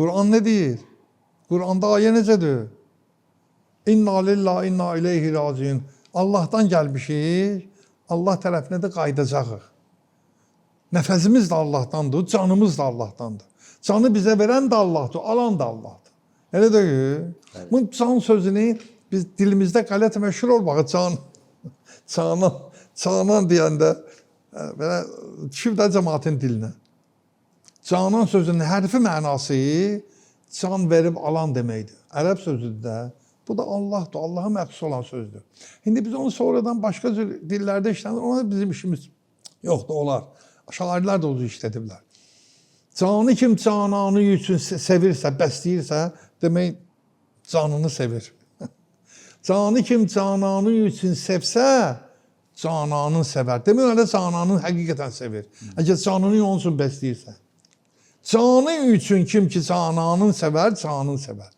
Quran ne deyir? Quranda ayə necədir? İnna lillahi inna ileyhi raciun. Allahdan gəlmişik, Allah tərəfinə də qayıdacağıq. Nəfəsimiz də Allahdandır, canımız da Allahdandır. Canı bizə verən də Allahdır, alan da Allahdır. Elə deyil? Bu can sözünü biz dilimizdə qələt məşhur olmağı canan deyəndə belə düşüb də cəmaətin dilinə. Canan sözünün hərfi mənası can verib alan deməkdir. Ərəb sözüdür də. Bu da Allahdır, Allaha məxsus olan sözdür. İndi biz onu sonradan başqa dillərdə işlənir, ona bizim işimiz yoxdur, olar. Şairlər də onu işlədiblər. Canı kim cananı üçün sevirsə, bəsləyirsə, demək canını sevir. Canı kim cananı üçün sevsə, cananını sevər. Demək öyle cananını həqiqətən sevir. Əgər canını onun üçün bəsləyirsə. Canı üçün kim ki cananını sevər, canını sevər.